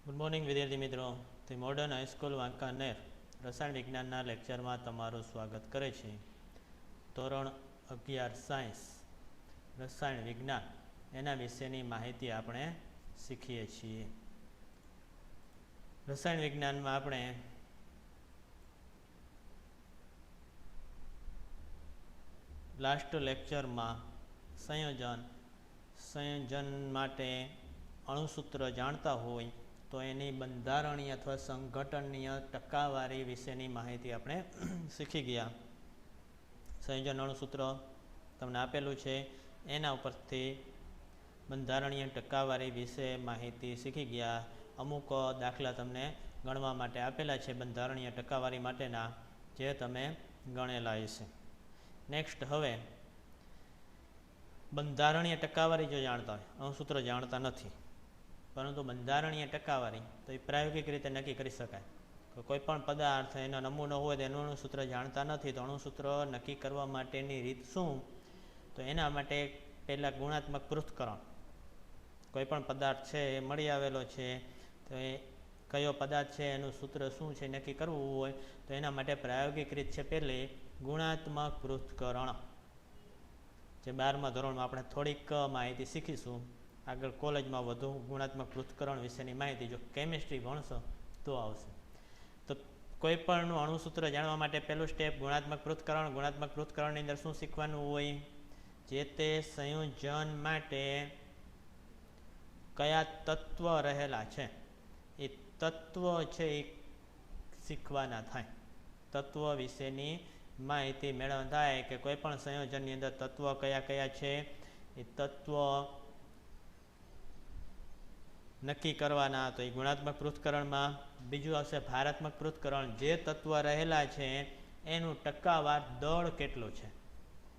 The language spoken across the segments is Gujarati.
ગુડ મોર્નિંગ વિદ્યાર્થી મિત્રો. ધી મોડર્ન હાઈસ્કૂલ વાંકાનેર રસાયણ વિજ્ઞાનના લેક્ચરમાં તમારું સ્વાગત કરે છે. ધોરણ 11 સાયન્સ રસાયણ વિજ્ઞાન એના વિશેની માહિતી આપણે શીખીએ છીએ. રસાયણ વિજ્ઞાનમાં આપણે લાસ્ટ લેક્ચરમાં સંયોજન માટે અણુસૂત્ર જાણતા હોય તો એની બંધારણીય અથવા સંઘટનીય ટકાવારી વિશેની માહિતી આપણે શીખી ગયા. સંયોજન અણુસૂત્ર તમને આપેલું છે, એના ઉપરથી બંધારણીય ટકાવારી વિશે માહિતી શીખી ગયા. અમુક દાખલા તમને ગણવા માટે આપેલા છે બંધારણીય ટકાવારી માટેના, જે તમે ગણેલા હશે. નેક્સ્ટ, હવે બંધારણીય ટકાવારી જો જાણતા હોય, અણુસૂત્ર જાણતા નથી પરંતુ બંધારણીય ટકાવારી તો એ પ્રાયોગિક રીતે નક્કી કરી શકાય. કોઈ પણ પદાર્થ એનો નમૂનો હોય તો એનું અણુસૂત્ર જાણતા નથી, તો અણુસૂત્ર નક્કી કરવા માટેની રીત શું? તો એના માટે પહેલાં ગુણાત્મક પૃથ્થકરણ. કોઈ પણ પદાર્થ છે એ મળી આવેલો છે, તો એ કયો પદાર્થ છે એનું સૂત્ર શું છે નક્કી કરવું હોય તો એના માટે પ્રાયોગિક રીત છે પહેલી ગુણાત્મક પૃથ્થકરણ, જે 12મા ધોરણમાં આપણે થોડીક માહિતી શીખીશું. આગળ કોલેજમાં વધુ ગુણાત્મક પૃથ્થકરણ વિશેની માહિતી જો કેમિસ્ટ્રી ભણશો તો આવશે. તો કોઈ પણનું અણુસૂત્ર જાણવા માટે પહેલું સ્ટેપ ગુણાત્મક પૃથ્થકરણ. ગુણાત્મક પૃથ્થકરણની અંદર શું શીખવાનું હોય? જે તે સંયોજન માટે કયા તત્વ રહેલા છે એ તત્વ છે એ શીખવાના થાય. તત્વ વિશેની માહિતી મેળવવા થાય કે કોઈ પણ સંયોજનની અંદર તત્વ કયા કયા છે એ તત્વ નક્કી કરવાના. તો એ ગુણાત્મક પૃથ્થકરણમાં. બીજું આવશે ભારાત્મક પૃથ્થકરણ. જે તત્વ રહેલા છે એનું ટકાવાર દળ કેટલું છે,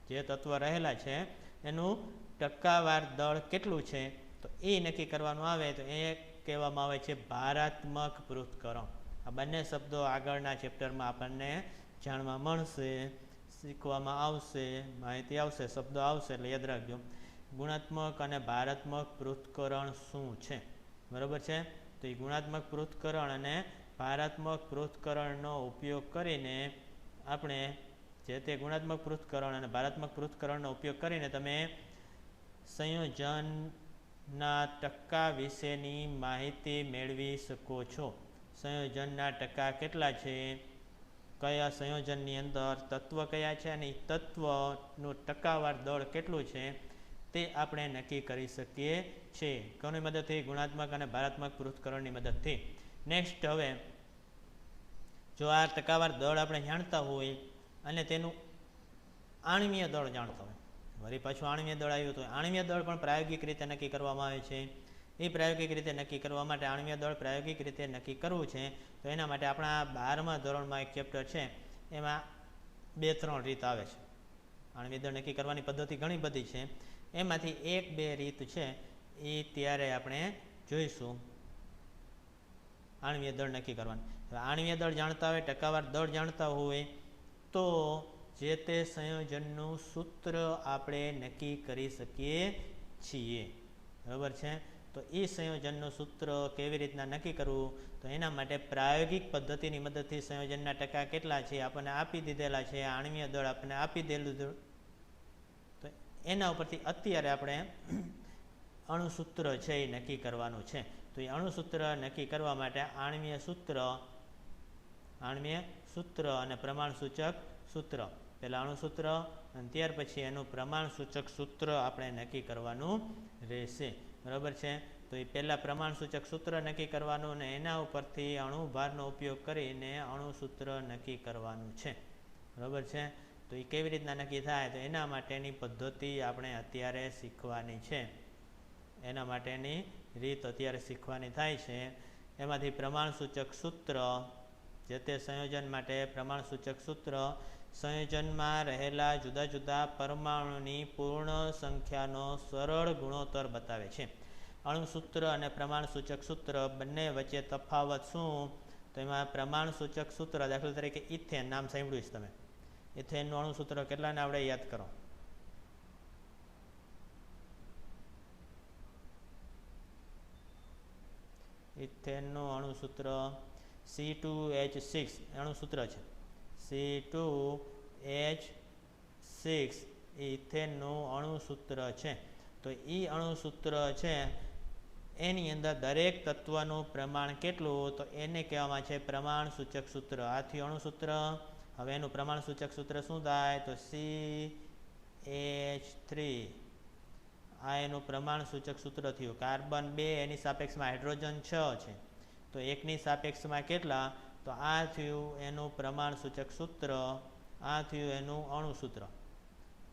જે તત્વ રહેલા છે એનું ટકાવાર દળ કેટલું છે તો એ નક્કી કરવાનું આવે, તો એ કહેવામાં આવે છે ભારાત્મક પૃથ્થકરણ. આ બંને શબ્દો આગળના ચેપ્ટરમાં આપણને જાણવા મળશે, શીખવામાં આવશે, માહિતી આવશે, શબ્દો આવશે, એટલે યાદ રાખજો. ગુણાત્મક અને ભારાત્મક પૃથ્થકરણ શું છે, બરાબર છે? તો એ ગુણાત્મક પૃથ્થકરણ અને ભારાત્મક પૃથ્થકરણનો ઉપયોગ કરીને આપણે જે તે ગુણાત્મક પૃથ્થકરણ અને ભારાત્મક પૃથ્થકરણનો ઉપયોગ કરીને તમે સંયોજનના ટકા વિશેની માહિતી મેળવી શકો છો. સંયોજનના ટકા કેટલા છે, કયા સંયોજનની અંદર તત્વ કયા છે અને એ તત્વનું ટકાવાર દળ કેટલું છે તે આપણે નક્કી કરી શકીએ છીએ. કોની મદદથી? ગુણાત્મક અને ભારાત્મક પૃથ્થકરણની મદદથી. નેક્સ્ટ, હવે જો આ ટકાવાર દળ આપણે જાણતા હોય અને તેનું આણ્વીય દળ જાણતા હોય, વળી પાછું આણ્વીય દળ આવ્યું તો આણ્વીય દળ પણ પ્રાયોગિક રીતે નક્કી કરવામાં આવે છે. એ પ્રાયોગિક રીતે નક્કી કરવા માટે આણ્વીય દળ પ્રાયોગિક રીતે નક્કી કરવું છે તો એના માટે આપણા 12મા ધોરણમાં એક ચેપ્ટર છે, એમાં 2-3 રીત આવે છે. આણ્વીય દળ નક્કી કરવાની પદ્ધતિ ઘણી બધી છે, એમાંથી 1-2 રીત છે એ ત્યારે આપણે જોઈશું. આણ્વીય દળ નક્કી કરવાની. આણ્વીય દળ જાણતા હોય, ટકાવાર દળ જાણતા હોય તો જે તે સંયોજનનું સૂત્ર આપણે નક્કી કરી શકીએ છીએ, બરાબર છે? તો એ સંયોજનનું સૂત્ર કેવી રીતના નક્કી કરવું? તો એના માટે પ્રાયોગિક પદ્ધતિની મદદથી સંયોજનના ટકા કેટલા છે આપણને આપી દીધેલા છે, આણ્વીય દળ આપણને આપી દેલું, તો એના ઉપરથી અત્યારે આપણે અણુસૂત્ર છે એ નક્કી કરવાનું છે. તો એ અણુસૂત્ર નક્કી કરવા માટે આણ્વીય સૂત્ર અને પ્રમાણસૂચક સૂત્ર, પહેલાં અણુસૂત્ર અને ત્યાર પછી એનું પ્રમાણસૂચક સૂત્ર આપણે નક્કી કરવાનું રહેશે, બરાબર છે? તો એ પહેલાં પ્રમાણસૂચક સૂત્ર નક્કી કરવાનું અને એના ઉપરથી અણુભારનો ઉપયોગ કરીને અણુસૂત્ર નક્કી કરવાનું છે, બરાબર છે? તો એ કેવી રીતના નક્કી થાય તો એના માટેની પદ્ધતિ આપણે અત્યારે શીખવાની છે. એના માટેની રીત અત્યારે શીખવાની થાય છે. એમાંથી પ્રમાણસૂચક સૂત્ર, જે તે સંયોજન માટે પ્રમાણસૂચક સૂત્ર સંયોજનમાં રહેલા જુદા જુદા પરમાણુની પૂર્ણ સંખ્યાનો સરળ ગુણોત્તર બતાવે છે. અણુસૂત્ર અને પ્રમાણસૂચક સૂત્ર બંને વચ્ચે તફાવત શું? તો એમાં પ્રમાણસૂચક સૂત્ર, દાખલા તરીકે ઇથેન નામ સાંભળ્યું છે તમે, ઇથેનનું અણુસૂત્ર કેટલાને આપણે યાદ કરો? ઇથેનનું અણુસૂત્ર C2H6 અણુસૂત્ર છે. C2H6 એ ઇથેનનું અણુસૂત્ર છે. તો એ અણુસૂત્ર છે એની અંદર દરેક તત્વનું પ્રમાણ કેટલું, તો એને કહેવામાં છે પ્રમાણ સૂચક સૂત્ર. આથી અણુસૂત્ર. હવે એનું પ્રમાણ સૂચક સૂત્ર શું થાય, તો CH3. આ એનું પ્રમાણ સૂચક સૂત્ર થયું. કાર્બન 2 એની સાપેક્ષમાં હાઇડ્રોજન 6 છે, તો એકની સાપેક્ષમાં કેટલા, તો આ થયું એનું પ્રમાણ સૂચક સૂત્ર, આ થયું એનું અણુસૂત્ર.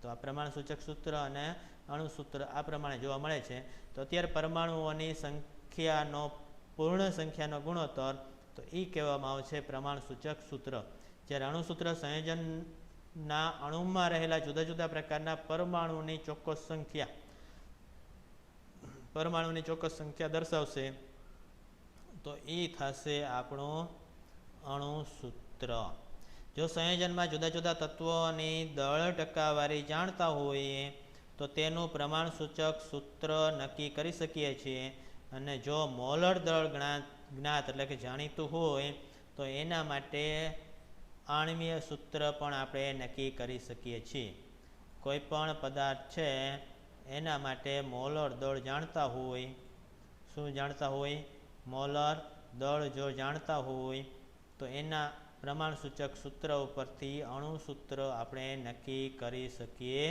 તો આ પ્રમાણ સૂચક સૂત્ર અને અણુસૂત્ર આ પ્રમાણે જોવા મળે છે. તો અત્યારે પરમાણુઓની સંખ્યાનો પૂર્ણ સંખ્યાનો ગુણોત્તર, તો એ કહેવામાં આવે છે પ્રમાણ સૂચક સૂત્ર. જ્યારે અણુસૂત્ર સંયોજનના અણુમાં રહેલા જુદા જુદા પ્રકારના પરમાણુની ચોક્કસ સંખ્યા દર્શાવશે, તો એ થશે આપણું અણુસૂત્ર. જો સંયોજનમાં જુદા જુદા તત્વોની દળ ટકાવારી જાણતા હોઈએ તો તેનું પ્રમાણ સૂચક સૂત્ર નક્કી કરી શકીએ છીએ. અને જો મોલર દળ જ્ઞાત એટલે કે જાણીતું હોય તો એના માટે આણ્વીય સૂત્ર પણ આપણે નક્કી કરી શકીએ છીએ. કોઈ પણ પદાર્થ છે એના માટે મોલર દળ જાણતા હોય, શું જાણતા હોય, મોલર દળ જો જાણતા હોય તો એના પ્રમાણ સૂચક સૂત્ર ઉપરથી અણુસૂત્ર આપણે નક્કી કરી શકીએ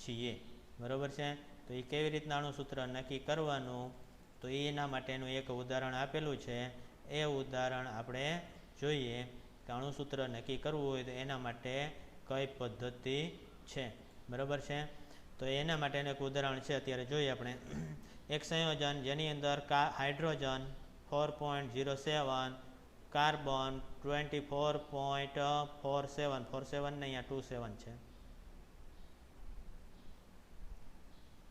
છીએ. બરાબર છે. તો એ કેવી રીતના અણુસૂત્ર નક્કી કરવાનું, તો એના માટેનું એક ઉદાહરણ આપેલું છે. એ ઉદાહરણ આપણે જોઈએ કે અણુસૂત્ર નક્કી કરવું હોય તો એના માટે કઈ પદ્ધતિ છે. બરાબર છે. તો એના માટેનું એક ઉદાહરણ છે, અત્યારે જોઈએ આપણે. એક સંયોજન જેની અંદર હાઇડ્રોજન 4.07, કાર્બન 24.47 ને અહીંયા 27 છે,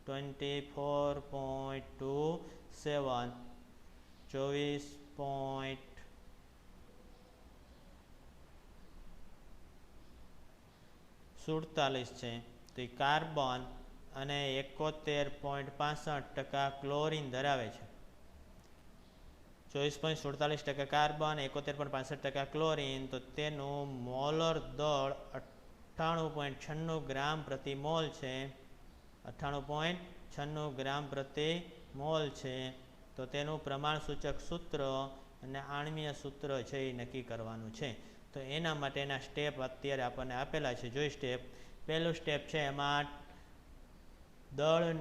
24.27, 24.47 છે. તો એ કાર્બન અને 71.65% ક્લોરીન ધરાવે છે. 24.47% કાર્બન, 71.65% ક્લોરીન. તો તેનું મોલર દળ 98.96 ગ્રામ પ્રતિ મોલ છે. 98.96 ગ્રામ પ્રતિ મોલ છે. તો તેનું પ્રમાણ સૂચક સૂત્ર અને આણ્વીય સૂત્ર છે એ નક્કી કરવાનું છે. તો એના માટેના સ્ટેપ અત્યારે આપણને આપેલા છે. જોઈ સ્ટેપ. પહેલું સ્ટેપ છે એમાં દળ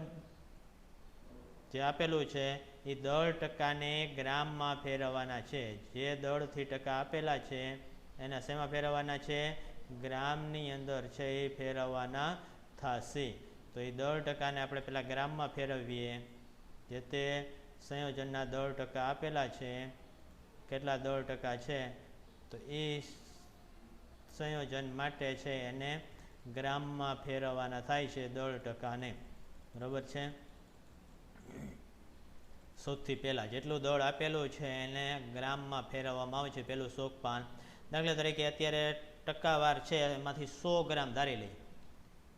જે આપેલું છે એ દળ ટકાને ગ્રામમાં ફેરવવાના છે. જે દળથી ટકા આપેલા છે એના શેમાં ફેરવવાના છે, ગ્રામની અંદર છે એ ફેરવવાના થશે. તો એ દળ ટકાને આપણે પહેલાં ગ્રામમાં ફેરવીએ. જે તે સંયોજનના દળ ટકા આપેલા છે, કેટલા દળ ટકા છે, તો એ સંયોજન માટે છે એને ગ્રામમાં ફેરવવાના થાય છે દળ ટકાને. બરાબર છે. સૌથી પહેલાં જેટલું દળ આપેલું છે એને ગ્રામમાં ફેરવવામાં આવે છે, પહેલું સોપાન. દાખલા તરીકે અત્યારે ટકાવાર છે એમાંથી 100 ગ્રામ ધારી લઈએ.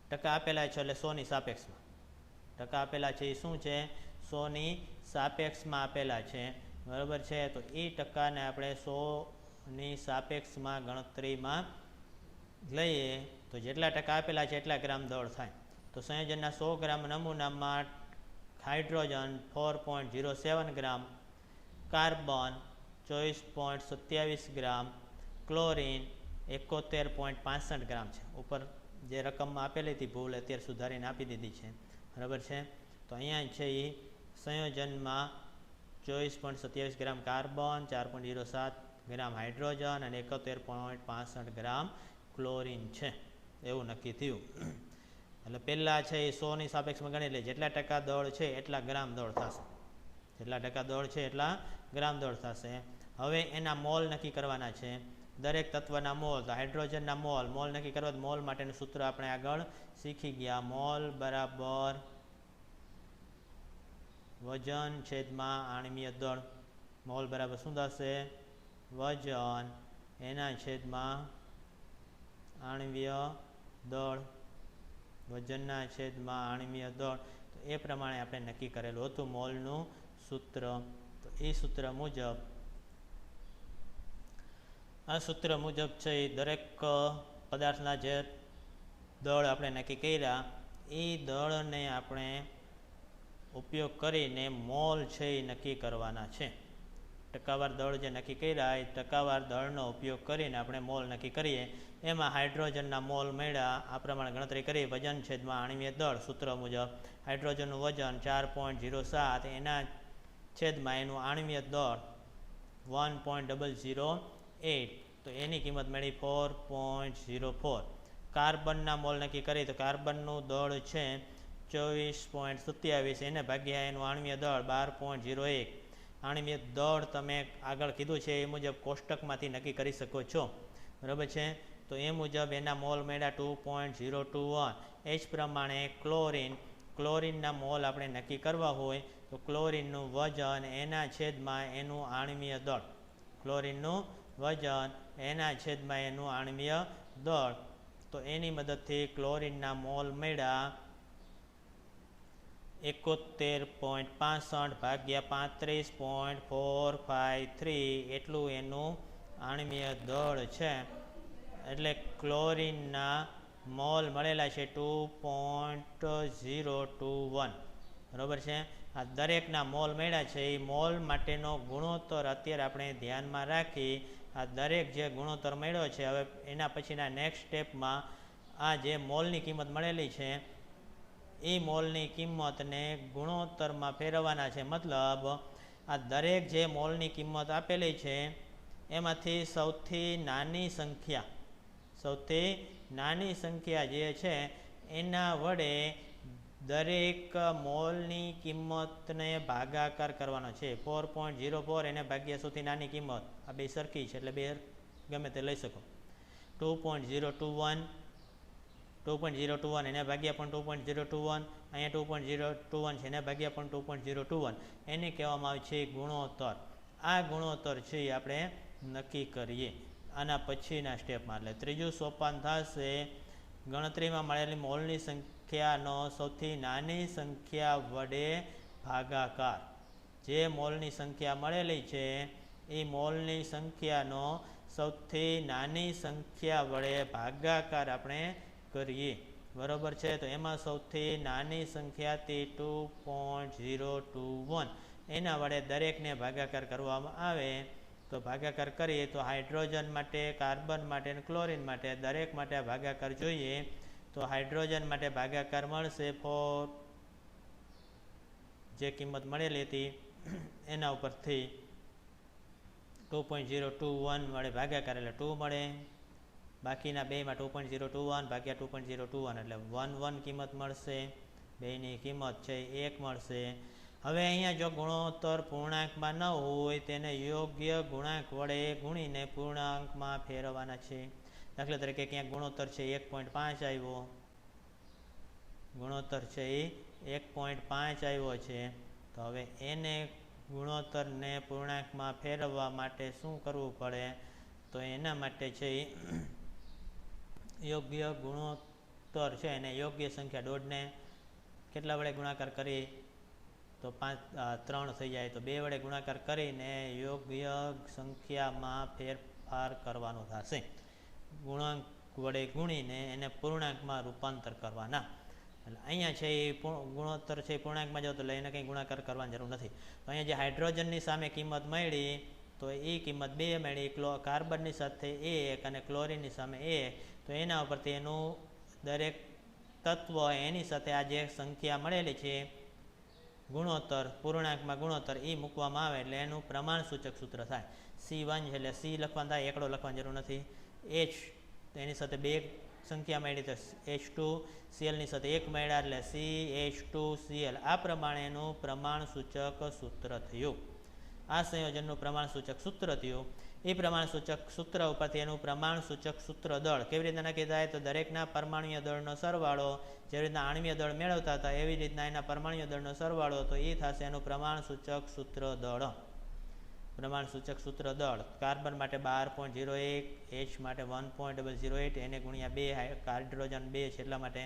ટકા આપેલા છે એટલે 100ની સાપેક્ષમાં. ટકા આપેલા છે એ શું છે, 100ની સાપેક્ષમાં આપેલા છે. બરાબર છે. તો એ ટકાને આપણે 100ની સાપેક્ષમાં ગણતરીમાં લઈએ તો જેટલા ટકા આપેલા છે એટલા ગ્રામ દળ થાય. તો સંયોજનના 100 ગ્રામ નમૂનામાં હાઇડ્રોજન 4.07 ગ્રામ, કાર્બન 24.27 ગ્રામ, ક્લોરીન 71.65 ગ્રામ છે. ઉપર જે રકમમાં આપેલી હતી ભૂલ અત્યારે સુધારીને આપી દીધી છે. બરાબર છે. તો અહીંયા છે એ સંયોજનમાં 24.27 ગ્રામ કાર્બન, 4.07 ગ્રામ હાઇડ્રોજન અને 71.65 ગ્રામ ક્લોરીન છે, એવું નક્કી થયું. એટલે પહેલાં છે એ 100ની સાપેક્ષમાં ગણી લે. જેટલા ટકા દળ છે એટલા ગ્રામ દળ થશે. જેટલા ટકા દળ છે એટલા ગ્રામ દળ થશે. હવે એના મોલ નક્કી કરવાના છે. દરેક તત્વના મોલ. તો હાઇડ્રોજનના મોલ નક્કી કરવા, મોલ માટેનું સૂત્ર આપણે આગળ શીખી ગયા. મોલ બરાબર વજન છેદમાં આણ્વીય દળ. મોલ બરાબર શું થશે, વજન એના છેદમાં આણ્વીય દળ. વજનના છેદમાં આણ્વીય દળ. તો એ પ્રમાણે આપણે નક્કી કરેલું હતું મોલનું સૂત્ર. તો એ સૂત્ર મુજબ આ સૂત્ર મુજબ છે એ દરેક પદાર્થના જે દળ આપણે નક્કી કર્યા એ દળને આપણે ઉપયોગ કરીને મોલ છે એ નક્કી કરવાના છે. ટકાવાર દળ જે નક્કી કર્યા એ ટકાવાર દળનો ઉપયોગ કરીને આપણે મોલ નક્કી કરીએ. એમાં હાઇડ્રોજનના મોલ મળ્યા આ પ્રમાણે ગણતરી કરી. વજન છેદમાં આણ્વીય દળ સૂત્ર મુજબ હાઇડ્રોજનનું વજન 4.07, એના છેદમાં એનું આણ્વીય દળ 1.008, તો એની કિંમત મળી 4.04. કાર્બનના મોલ નક્કી કરી તો કાર્બનનું દળ છે 24.27, એને ભાગ્યા એનું આણ્વીય દળ 12.01. આણ્વીય દળ તમે આગળ કીધું છે એ મુજબ કોષ્ટકમાંથી નક્કી કરી શકો છો, બરાબર છે. તો એ મુજબ એના મોલ મળ્યા 2.021. એ જ પ્રમાણે ક્લોરીનના મોલ આપણે નક્કી કરવા હોય તો ક્લોરીનનું વજન એના છેદમાં એનું આણ્વીય દળ, ક્લોરીનનું વજન એના છેદમાં એનું આણ્વીય દળ, તો એની મદદથી ક્લોરીનના મોલ મળ્યા 71.65 ભાગ્યા 35.453, એટલું એનું આણ્વીય દળ છે. એટલે ક્લોરીનના મોલ મળેલા છે 2.021, બરાબર છે. આ દરેકના મોલ મળ્યા છે એ મોલ માટેનો ગુણોત્તર અત્યારે આપણે ધ્યાનમાં રાખી આ દરેક જે ગુણોત્તર મળ્યો છે. હવે એના પછીના નેક્સ્ટ સ્ટેપમાં આ જે મોલની કિંમત મળેલી છે એ મોલની કિંમતને ગુણોત્તરમાં ફેરવવાના છે. મતલબ આ દરેક જે મોલની કિંમત આપેલી છે એમાંથી સૌથી નાની સંખ્યા જે છે એના વડે દરેક મોલની કિંમતને ભાગાકાર કરવાનો છે. 4.04 એને ભાગ્યા સૌથી નાની કિંમત, આ બે સરખી છે એટલે બે ગમે તે લઈ શકો. 2.021 એને ભાગ્યા પણ 2.021, અહીંયા 2.021 છે એને ભાગ્યા પણ 2.021, એને કહેવામાં આવે છે ગુણોત્તર. આ ગુણોત્તર છે એ આપણે નક્કી કરીએ આના પછીના સ્ટેપમાં. એટલે ત્રીજું સોપાન થશે ગણતરીમાં મળેલી મોલની સંખ્યાનો સૌથી નાની સંખ્યા વડે ભાગાકાર. જે મોલની સંખ્યા મળેલી છે એ મોલની સંખ્યાનો સૌથી નાની સંખ્યા વડે ભાગાકાર આપણે કરીએ, બરાબર છે. તો એમાં સૌથી નાની સંખ્યા તે 2.021, એના વડે દરેકને ભાગાકાર કરવામાં આવે. તો ભાગાકાર કરીએ તો હાઇડ્રોજન માટે, કાર્બન માટે અને ક્લોરીન માટે દરેક માટે ભાગાકાર જોઈએ. તો હાઇડ્રોજન માટે ભાગાકાર મળશે 4, જે કિંમત મળેલી હતી એના ઉપરથી 2.021 વડે ભાગાકાર એટલે 2 મળે. બાકીના બેમાં 2.021 ભાગ્યા 2.021 એટલે 1 કિંમત મળશે. બેની કિંમત છે 1 મળશે. હવે અહીંયા જો ગુણોત્તર પૂર્ણાંકમાં ન હોય તેને યોગ્ય ગુણાંક વડે ગુણીને પૂર્ણાંકમાં ફેરવવાના છે. દાખલા તરીકે ક્યાંક ગુણોત્તર છે 1.5 આવ્યો, ગુણોત્તર છે એ 1.5 આવ્યો છે. તો હવે એને ગુણોત્તરને પૂર્ણાંકમાં ફેરવવા માટે શું કરવું પડે? તો એના માટે છે યોગ્ય ગુણોત્તર છે એને યોગ્ય સંખ્યા દોઢને કેટલા વડે ગુણાકાર કરી તો 3 થઈ જાય. તો 2 વડે ગુણાકાર કરીને યોગ્ય સંખ્યામાં ફેરફાર કરવાનો થશે. ગુણાંક વડે ગુણીને એને પૂર્ણાંકમાં રૂપાંતર કરવાના. એટલે અહીંયા છે એ ગુણોત્તર છે પૂર્ણાંકમાં જાવ તો એને કંઈ ગુણાકાર કરવાની જરૂર નથી. તો અહીંયા જે હાઇડ્રોજનની સામે કિંમત મળી તો એ કિંમત 2 મળી, કાર્બનની સાથે 1 અને ક્લોરીનની સામે 1. તો એના ઉપરથી એનું દરેક તત્વ એની સાથે આ જે સંખ્યા મળેલી છે ગુણોત્તર, પૂર્ણાંકમાં ગુણોત્તર એ મૂકવામાં આવે એટલે એનું પ્રમાણ સૂચક સૂત્ર થાય C1 છે. એટલે C લખવાનું થાય, એકડો લખવાની જરૂર નથી. H એની સાથે 2 સંખ્યા મળી તો H2Cl ની સાથે 1 મળ્યા એટલે CH2Cl. આ પ્રમાણેનું પ્રમાણ સૂચક સૂત્ર થયું. આ સંયોજનનું પ્રમાણ સૂચક સૂત્ર થયું. એ પ્રમાણ સૂચક સૂત્ર ઉપરથી એનું પ્રમાણ સૂચક સૂત્ર દળ કેવી રીતના નક્કી થાય? તો દરેકના પરમાણુય દળનો સરવાળો, જેવી રીતના આણ્વીય દળ મેળવતા હતા એવી રીતના એના પરમાણુય દળનો સરવાળો, તો એ થશે એનું પ્રમાણ સૂચક સૂત્ર દળ. પ્રમાણ સૂચક સૂત્ર દળ કાર્બન માટે 12.01, H માટે 1.008, એને ગુણ્યા 2, હાઇડ્રોજન 2 છે એટલા માટે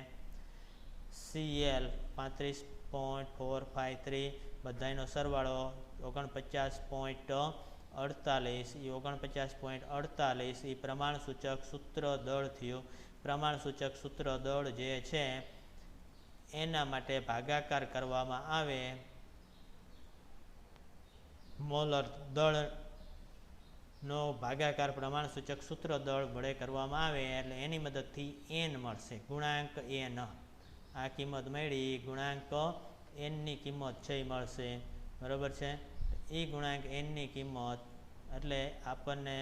Cl 35.453 બધાયનો સરવાળો 49.48 એ 49.48 એ પ્રમાણસૂચક સૂત્ર દળ થયું. પ્રમાણસૂચક સૂત્ર દળ જે છે એના માટે ભાગાકાર કરવામાં આવે મોલર દળનો ભાગાકાર પ્રમાણસૂચક સૂત્ર દળ વડે કરવામાં આવે એટલે એની મદદથી n મળશે, ગુણાંક n. આ કિંમત મળી, ગુણાંક nની કિંમત છે એ મળશે. બરાબર છે. એ ગુણાંક nની કિંમત એટલે આપણને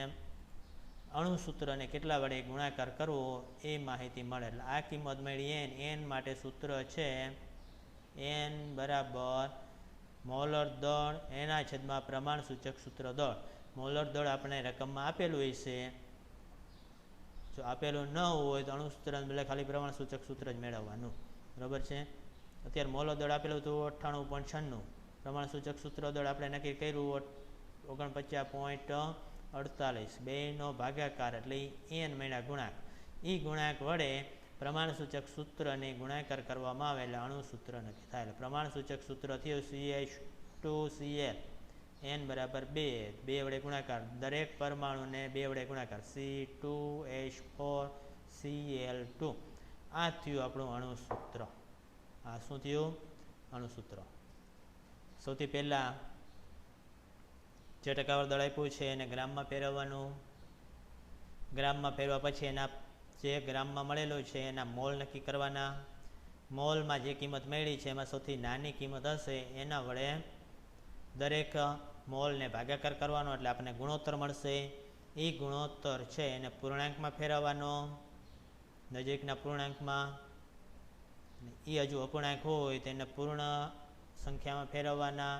અણુસૂત્રને કેટલા વડે ગુણાકાર કરવો એ માહિતી મળે. એટલે આ કિંમત મળી n માટે સૂત્ર છે n બરાબર મોલર દળ એના છેદમાં પ્રમાણસૂચક સૂત્ર દળ. મોલર દળ આપણે રકમમાં આપેલું હોય છે. જો આપેલું ન હોય તો અણુસૂત્ર બદલે ખાલી પ્રમાણસૂચક સૂત્ર જ મેળવવાનું. બરાબર છે. અત્યારે મોલર દળ આપેલું હતું 98.96. પ્રમાણસૂચક સૂત્ર દળ આપણે નક્કી કર્યું 49.48. બેનો ભાગાકાર એટલે n મળ્યા ગુણાંક. એ ગુણાંક વડે પ્રમાણસૂચક સૂત્રને ગુણાકાર કરવામાં આવે એટલે અણુસૂત્ર નક્કી થાય. એટલે પ્રમાણસૂચક સૂત્ર થયું CH2Cl n બરાબર 2. 2 વડે ગુણાકાર, દરેક પરમાણુને 2 વડે ગુણાકાર C2H4Cl2. આ થયું આપણું અણુસૂત્ર. આ શું થયું? અણુસૂત્ર. સૌથી પહેલાં જે ટકાવાર દળ આપ્યું છે એને ગ્રામમાં ફેરવવાનું. ગ્રામમાં ફેરવા પછી એના જે ગ્રામમાં મળેલું છે એના મોલ નક્કી કરવાના. મોલમાં જે કિંમત મળી છે એમાં સૌથી નાની કિંમત હશે એના વડે દરેક મોલને ભાગાકાર કરવાનો એટલે આપણને ગુણોત્તર મળશે. એ ગુણોત્તર છે એને પૂર્ણાંકમાં ફેરવવાનો, નજીકના પૂર્ણાંકમાં. એ હજુ અપૂર્ણાંક હોય તેને પૂર્ણ સંખ્યામાં ફેરવવાના.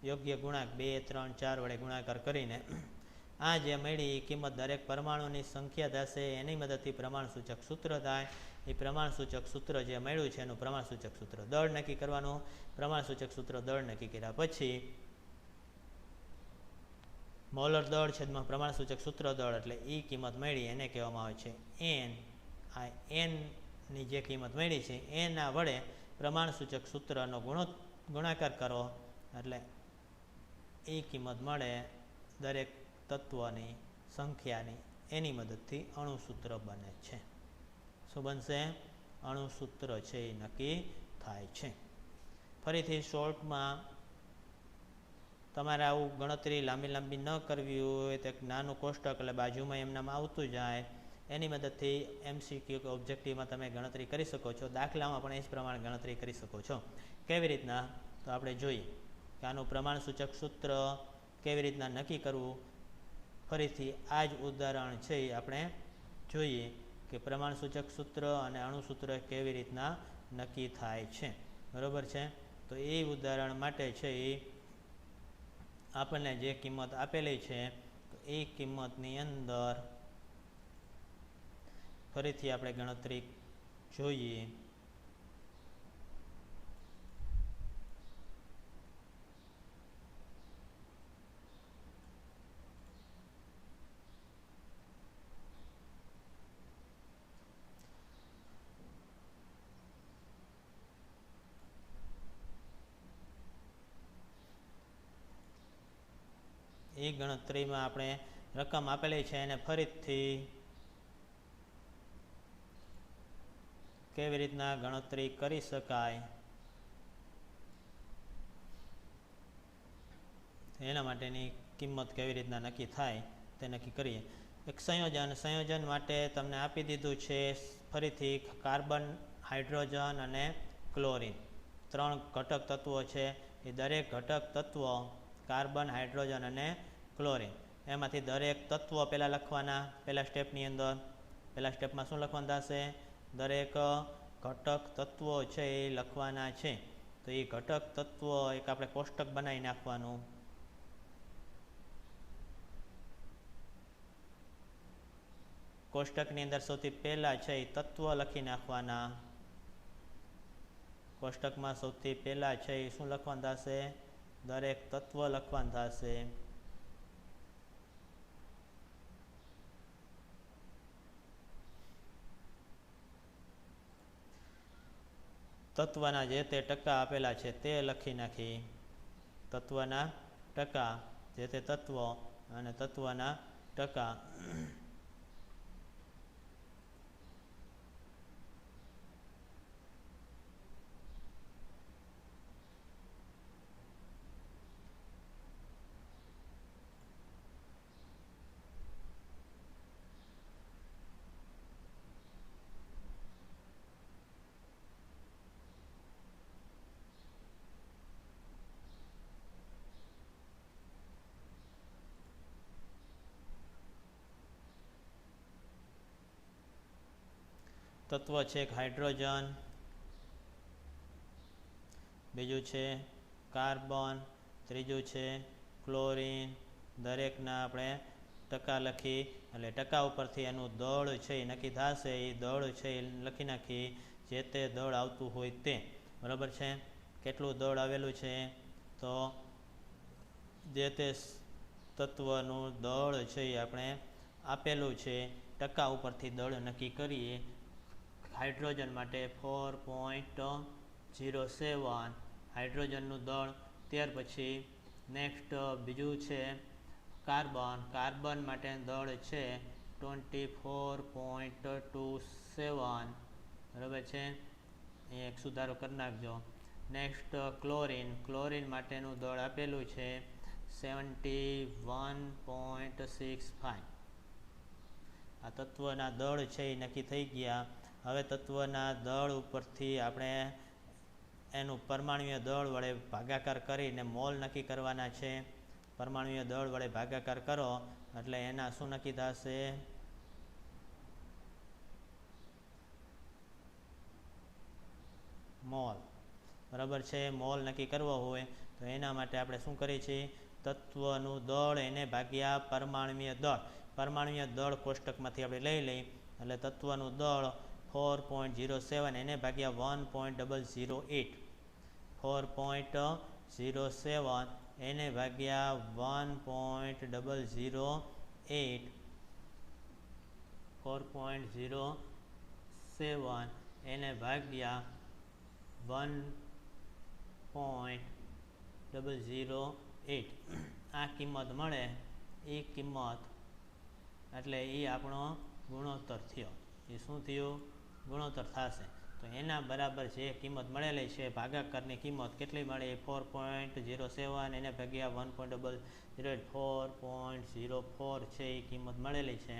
યોગ્ય ગુણાંક 2, 3, 4 વડે ગુણાકાર કરીને આ જે મળી એ કિંમત દરેક પરમાણુની સંખ્યા થશે. એની મદદથી પ્રમાણસૂચક સૂત્ર થાય. એ પ્રમાણસૂચક સૂત્ર જે મળ્યું છે એનું પ્રમાણસૂચક સૂત્ર દળ નક્કી કરવાનું. પ્રમાણસૂચક સૂત્ર દળ નક્કી કર્યા પછી મોલર દળ છેદમાં પ્રમાણસૂચક સૂત્ર દળ એટલે એ કિંમત મળી એને કહેવામાં આવે છે n. આ nની જે કિંમત મળી છે એના વડે પ્રમાણસૂચક સૂત્રનો ગુણાકાર કરો એટલે એ કિંમત મળે દરેક તત્વની સંખ્યાની. એની મદદથી અણુસૂત્ર બને છે. શું બનશે? અણુસૂત્ર છે એ નક્કી થાય છે. ફરીથી શોર્ટમાં તમારે આવું ગણતરી લાંબી ન કરવી હોય તો એક નાનું કોષ્ટક એટલે બાજુમાં એમનામાં આવતું જાય એની મદદથી MCQ કે ઓબ્જેક્ટિવમાં તમે ગણતરી કરી શકો છો. દાખલામાં પણ એ જ પ્રમાણે ગણતરી કરી શકો છો. કેવી રીતના? તો આપણે જોઈએ કે આનું પ્રમાણસૂચક સૂત્ર કેવી રીતના નક્કી કરવું. ફરીથી આ જ ઉદાહરણ છે એ આપણે જોઈએ કે પ્રમાણસૂચક સૂત્ર અને અણુસૂત્ર કેવી રીતના નક્કી થાય છે. બરાબર છે. તો એ ઉદાહરણ માટે છે એ આપણને જે કિંમત આપેલી છે તો એ કિંમતની અંદર ફરીથી આપણે ગણતરી જોઈએ. એ ગણતરીમાં આપણે રકમ આપેલી છે એને ફરીથી કેવી રીતના ગણતરી કરી શકાય એના માટેની કિંમત કેવી રીતના નક્કી થાય તે નક્કી કરીએ. એક સંયોજન માટે તમને આપી દીધું છે ફરીથી કાર્બન, હાઇડ્રોજન અને ક્લોરીન 3 ઘટક તત્વો છે. એ દરેક ઘટક તત્વો કાર્બન, હાઇડ્રોજન અને ક્લોરીન એમાંથી દરેક તત્વ પહેલાં લખવાના. પહેલા સ્ટેપની અંદર પહેલા સ્ટેપમાં શું લખવાનું થશે? દરેક ઘટક તત્વો છે એ લખવાના છે. તો એ ઘટક તત્વો એક આપણે કોષ્ટક બનાવી નાખવાનું. કોષ્ટકની અંદર સૌથી પહેલાં છે એ તત્વ લખી નાખવાના. કોષ્ટકમાં સૌથી પહેલાં છે એ શું લખવાનું થશે? દરેક તત્વ લખવાનું થશે. તત્વના જે તે ટકા આપેલા છે તે લખી નાખી. તત્વના ટકા, જે તે તત્વ અને તત્વના ટકા. તત્વ છે એક હાઇડ્રોજન, બીજું છે કાર્બન, ત્રીજું છે ક્લોરીન. દરેકના આપણે ટકા લખી એટલે ટકા ઉપરથી એનું દળ છે એ નક્કી થશે. એ દળ છે એ લખી નાખી, જે તે દળ આવતું હોય તે. બરાબર છે. કેટલું દળ આવેલું છે તો જે તે તત્વનું દળ છે એ આપણે આપેલું છે. ટકા ઉપરથી દળ નક્કી કરીએ. હાઇડ્રોજન માટે 4.07 હાઇડ્રોજનનું દળ. ત્યાર પછી નેક્સ્ટ બીજું છે કાર્બન. કાર્બન માટે દળ છે 24.27. બરાબર છે. એ એક સુધારો કરી નાખજો. Next chlorine. ક્લોરીન માટેનું દળ આપેલું છે 71.65. આ તત્વના દળ છે એ નક્કી થઈ ગયા. હવે તત્વના દળ ઉપરથી આપણે એનું પરમાણુય દળ વડે ભાગાકાર કરીને મોલ નક્કી કરવાના છે. પરમાણુય દળ વડે ભાગાકાર કરો એટલે એના શું નક્કી થશે? મોલ. બરાબર છે. મોલ નક્કી કરવો હોય તો એના માટે આપણે શું કરીએ છીએ? તત્વનું દળ એને ભાગ્યા પરમાણુય દળ. પરમાણુય દળ કોષ્ટકમાંથી આપણે લઈ લઈએ એટલે તત્વનું દળ 4.07 એને ભાગ્યા 1.008. 4.07 એને ભાગ્યા 1.008. 4.07 એને ભાગ્યા 1.008. આ કિંમત મળે. એ કિંમત એટલે એ આપણો ગુણોત્તર થયો. એ શું થયું? ગુણોત્તર થશે. તો એના બરાબર જે કિંમત મળેલી છે ભાગાકારની કિંમત કેટલી મળે? 4.07 એને ભાગ્યા 1.008. 4.04 છે એ કિંમત મળેલી છે.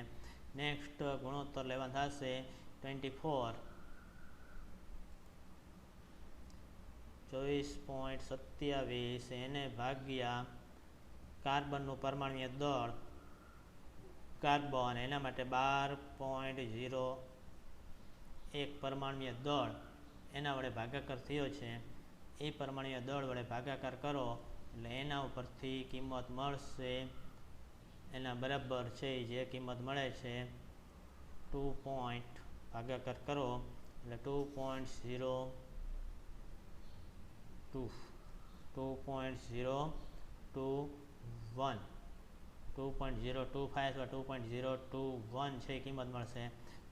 નેક્સ્ટ ગુણોત્તર લેવા થશે 24. 24.27 એને ભાગ્યા કાર્બનનું પરમાણુય દળ. કાર્બન એના માટે 12.01 પરમાણુય દળ એના વડે ભાગાકાર થયો છે. એ પરમાણુય દળ વડે ભાગાકાર કરો એટલે એના ઉપરથી કિંમત મળશે. એના બરાબર છે જે કિંમત મળે છે 2. ભાગાકાર કરો એટલે 2.02. 2.021. 2.025 અથવા 2.021 છે એ કિંમત મળશે.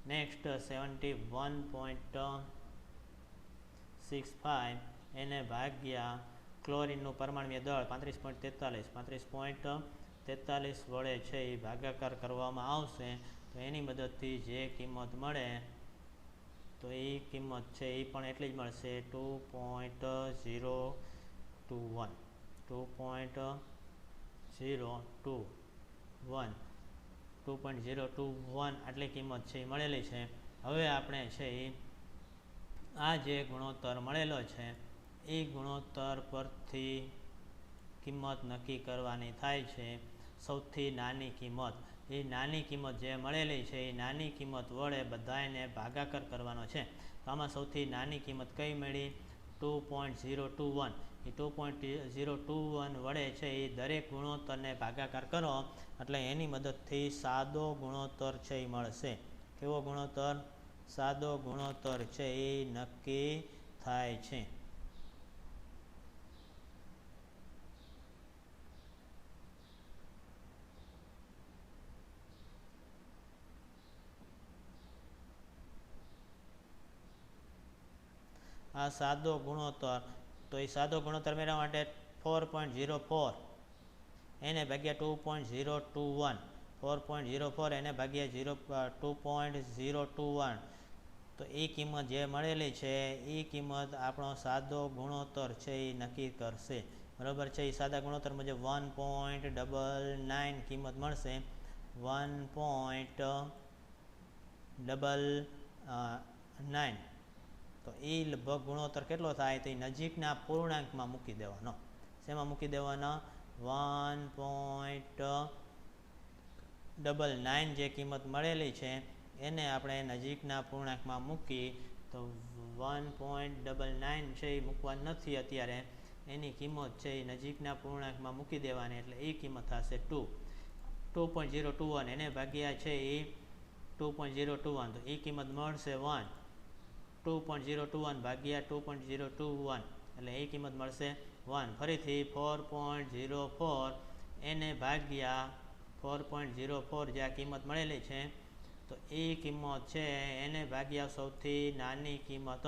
નેક્સ્ટ 71.65 એને ભાગ્યા ક્લોરીનનું પરમાણુય દળ 35.43. 35.43 વડે છે એ ભાગાકાર કરવામાં આવશે. તો એની મદદથી જે કિંમત મળે તો એ કિંમત છે એ પણ એટલી જ મળશે 2.021. 2.021 આટલી કિંમત છે એ મળેલી છે. હવે આપણે છે એ આ જે ગુણોત્તર મળેલો છે એ ગુણોત્તર પરથી કિંમત નક્કી કરવાની થાય છે. સૌથી નાની કિંમત. એ નાની કિંમત જે મળેલી છે એ નાની કિંમત વડે બધાને ભાગાકાર કરવાનો છે. તો આમાં સૌથી નાની કિંમત કઈ મળી? 2.021. એ 2.021 વડે છે એ દરેક ગુણોત્તરને ભાગાકાર કરો એટલે એની મદદથી સાદો ગુણોત્તર છે એ મળશે. કેવો ગુણોત્તર? સાદો ગુણોત્તર છે એ નક્કી થાય છે. આ સાદો ગુણોત્તર. તો એ સાદો ગુણોત્તર મેળવવા માટે 4.04 એને ભાગ્યા 2.021 4.04 એને ભાગ્યા 2.021 તો એ કિંમત જે મળેલી છે એ કિંમત આપણો સાદો ગુણોત્તર છે એ નક્કી કરશે બરાબર છે એ સાદા ગુણોત્તર મુજબ 1.99 કિંમત મળશે 1.99 તો એ લગભગ ગુણોત્તર કેટલો થાય તો એ નજીકના પૂર્ણાંકમાં મૂકી દેવાનો શેમાં મૂકી દેવાનો 1.99 જે કિંમત મળેલી છે એને આપણે નજીકના પૂર્ણાંકમાં મૂકી તો 1.99 છે એ મૂકવાની નથી અત્યારે એની કિંમત છે એ નજીકના પૂર્ણાંકમાં મૂકી દેવાની એટલે એ કિંમત થશે 2.021 એને ભાગ્યા છે એ 2.021 તો એ કિંમત મળશે 1 2.021 ભાગ્યા 2.021 એટલે એ કિંમત મળશે 1 ફરીથી 4.04 એને ભાગ્યા 4.04 જે આ કિંમત મળેલી છે તો એ કિંમત છે એને ભાગ્યા સૌથી નાની કિંમત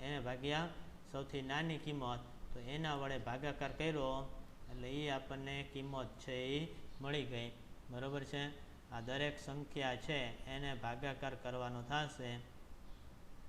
એને ભાગ્યા સૌથી નાની કિંમત તો એના વડે ભાગાકાર કર્યો એટલે એ આપણને કિંમત છે એ મળી ગઈ બરાબર છે આ દરેક સંખ્યા છે એને ભાગાકાર કરવાનો થશે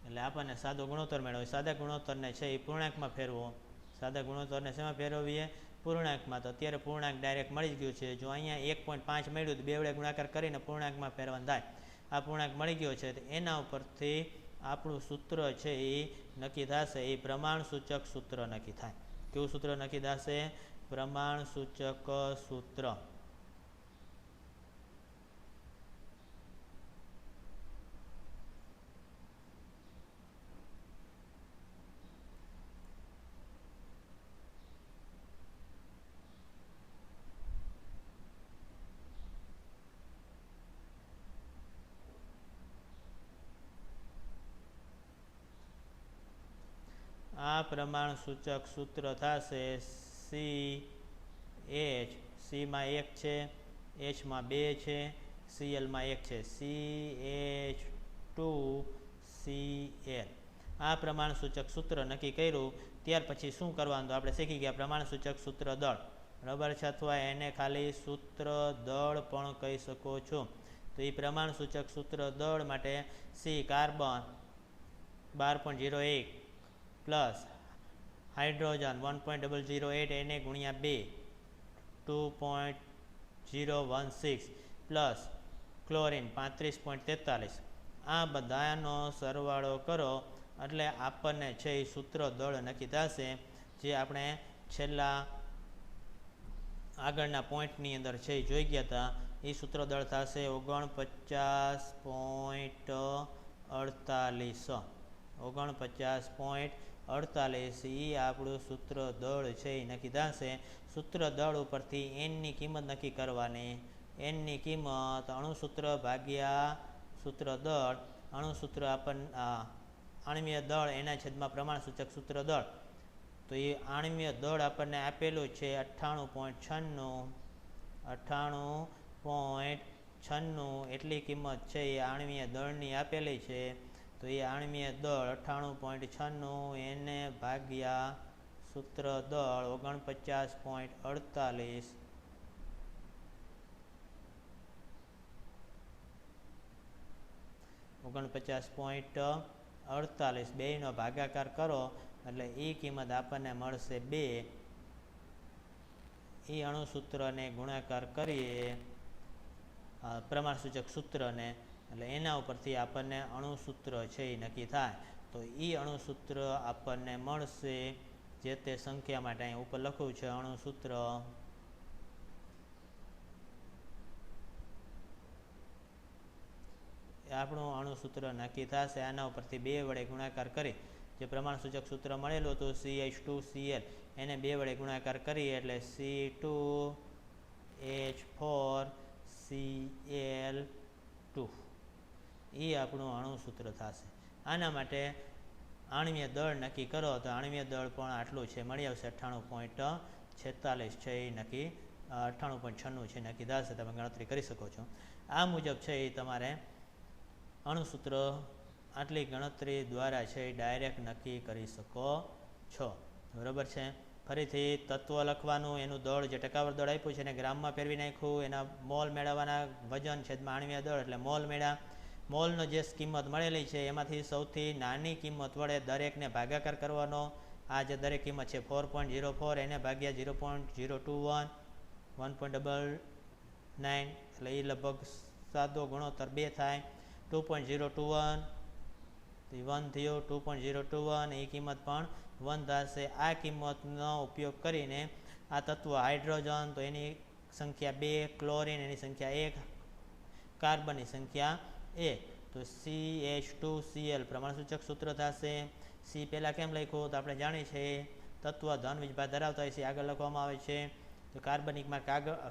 એટલે આપણને સાદો ગુણોત્તર મેળવો સાદા ગુણોત્તરને છે એ પૂર્ણાંકમાં ફેરવો સાદા ગુણોત્તરને શેમાં ફેરવીએ પૂર્ણાંકમાં તો અત્યારે પૂર્ણાંક ડાયરેક્ટ મળી જ ગયું છે જો અહીંયા 1.5 મળ્યું તો બે વડે ગુણાકાર કરીને પૂર્ણાંકમાં ફેરવાનું થાય આ પૂર્ણાંક મળી ગયો છે તો એના ઉપરથી આપણું સૂત્ર છે એ નક્કી થશે એ પ્રમાણસૂચક સૂત્ર નક્કી થાય કેવું સૂત્ર નક્કી થશે પ્રમાણસૂચક સૂત્ર આ પ્રમાણસૂચક સૂત્ર થશે CH સીમાં 1 છે Hમાં 2 છે Clમાં 1 છે CH2Cl આ પ્રમાણસૂચક સૂત્ર નક્કી કર્યું ત્યાર પછી શું કરવાનું તો આપણે શીખી ગયા પ્રમાણસૂચક સૂત્ર દળ બરાબર છે અથવા એને ખાલી સૂત્ર દળ પણ કહી શકો છો તો એ પ્રમાણસૂચક સૂત્ર દળ માટે C કાર્બન 12.01 પ્લસ હાઇડ્રોજન 1.008 એને ગુણ્યા 2 2.016 પ્લસ ક્લોરિન 35.43 આ બધાનો સરવાળો કરો એટલે આપણને છે એ સૂત્ર દળ નક્કી થશે જે આપણે છેલ્લા આગળના પોઈન્ટની અંદર છે એ જોઈ ગયા હતા એ સૂત્ર દળ થશે 49.48 49.48 એ આપણું સૂત્ર દળ છે એ નક્કી થશે સૂત્ર દળ ઉપરથી એનની કિંમત નક્કી કરવાની એનની કિંમત અણુસૂત્ર ભાગ્યા સૂત્ર દળ અણુસૂત્ર આણ્વીય દળ એના છેદમાં પ્રમાણસૂચક સૂત્ર દળ તો એ આણ્વીય દળ આપણને આપેલું છે 98.96 એટલી કિંમત છે એ આણ્વીય દળની આપેલી છે તો એ આણ્વીય દળ 98.96 એને ભાગ્યા સૂત્ર દળ 49.48 49.48 બેયનો ભાગાકાર કરો એટલે એ કિંમત આપણને મળશે 2 એ અણુસૂત્રને ગુણાકાર કરીએ પ્રમાણસૂચક સૂત્રને એટલે એના ઉપરથી આપણને અણુસૂત્ર છે એ નક્કી થાય તો એ અણુસૂત્ર આપણને મળશે જે તે સંખ્યા માટે અહીં ઉપર લખ્યું છે અણુસૂત્ર આપણું અણુસૂત્ર નક્કી થશે આના ઉપરથી 2 વડે ગુણાકાર કરી જે પ્રમાણસૂચક સૂત્ર મળેલું હતું CH2Cl એને 2 વડે ગુણાકાર કરીએ એટલે C2H4Cl2 એ આપણું અણુસૂત્ર થશે આના માટે આણ્વીય દળ નક્કી કરો તો આણ્વીય દળ પણ આટલું છે મળી આવશે 98.46 છે એ નક્કી 98.96 છે નક્કી થશે તમે ગણતરી કરી શકો છો આ મુજબ છે એ તમારે અણુસૂત્ર આટલી ગણતરી દ્વારા છે એ ડાયરેક્ટ નક્કી કરી શકો છો બરાબર છે ફરીથી તત્વ લખવાનું, એનું દળ જે ટકાવાર દળ આપ્યું છે એને ગ્રામમાં ફેરવી નાખ્યું, એના મોલ મેળવવાના, વજન છેદમાં આણ્વીય દળ એટલે મોલ મેળ્યા. મોલનો જે કિંમત મળેલી છે એમાંથી સૌથી નાની કિંમત વડે દરેકને ભાગાકાર કરવાનો. આ જે દરેક કિંમત છે 4.04 એને ભાગ્યા 0.021 1.99 એટલે એ લગભગ સાદો ગુણોત્તર 2 થાય. 2.021 1 થયો, 2.021 એ કિંમત પણ 1 થશે. આ કિંમતનો ઉપયોગ કરીને આ તત્વ હાઇડ્રોજન તો એની સંખ્યા 2, ક્લોરિન એની સંખ્યા 1, કાર્બનની સંખ્યા 1, તો CH2Cl પ્રમાણસૂચક સૂત્ર થશે. C પહેલાં કેમ લખ્યું તો આપણે જાણીએ છીએ તત્વ ધન વીજભાર ધરાવતા હોય છે આગળ લખવામાં આવે છે. તો કાર્બનિકમાં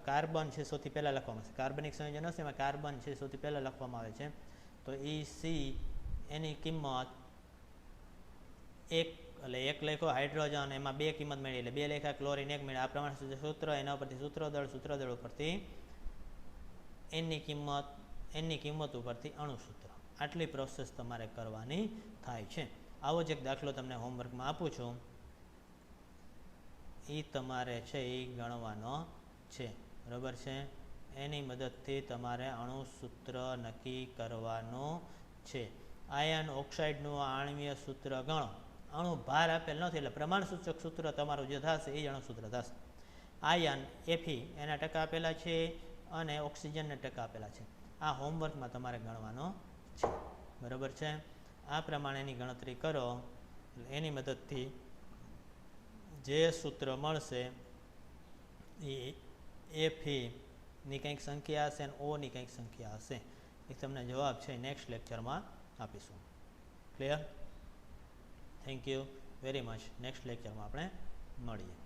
કાર્બન છે સૌથી પહેલાં લખવામાં આવે છે, કાર્બનિક સંયોજન હશે એમાં કાર્બન છે સૌથી પહેલાં લખવામાં આવે છે. તો એ C એની કિંમત 1 એટલે 1 લખો, હાઇડ્રોજન એમાં 2 કિંમત મેળવી એટલે 2 લખ્યા, ક્લોરિન 1 મેળવ્યા. આ પ્રમાણે સૂત્ર એના ઉપરથી સૂત્રદળ ઉપરથી એની કિંમત ઉપરથી અણુસૂત્ર. આટલી પ્રોસેસ તમારે કરવાની થાય છે. આવો જ એક દાખલો તમને હોમવર્કમાં આપું છું, એ તમારે છે એ ગણવાનો છે, બરાબર છે. એની મદદથી તમારે અણુસૂત્ર નક્કી કરવાનું છે. આયન ઓક્સાઇડનું આણ્વીય સૂત્ર ગણો. અણુ ભાર આપેલ નથી એટલે પ્રમાણસૂચક સૂત્ર તમારું જે થશે એ અણુસૂત્ર થશે. આયન Fe એના ટકા આપેલા છે અને ઓક્સિજનના ટકા આપેલા છે. આ હોમવર્કમાં તમારે ગણવાનો છે, બરાબર છે. આ પ્રમાણેની ગણતરી કરો એટલે એની મદદથી જે સૂત્ર મળશે એ Feની કંઈક સંખ્યા હશે અને ઓની કંઈક સંખ્યા હશે. એ તમને જવાબ છે નેક્સ્ટ લેક્ચરમાં આપીશું. Clear? Thank you very much. Next લેક્ચરમાં આપણે મળીએ.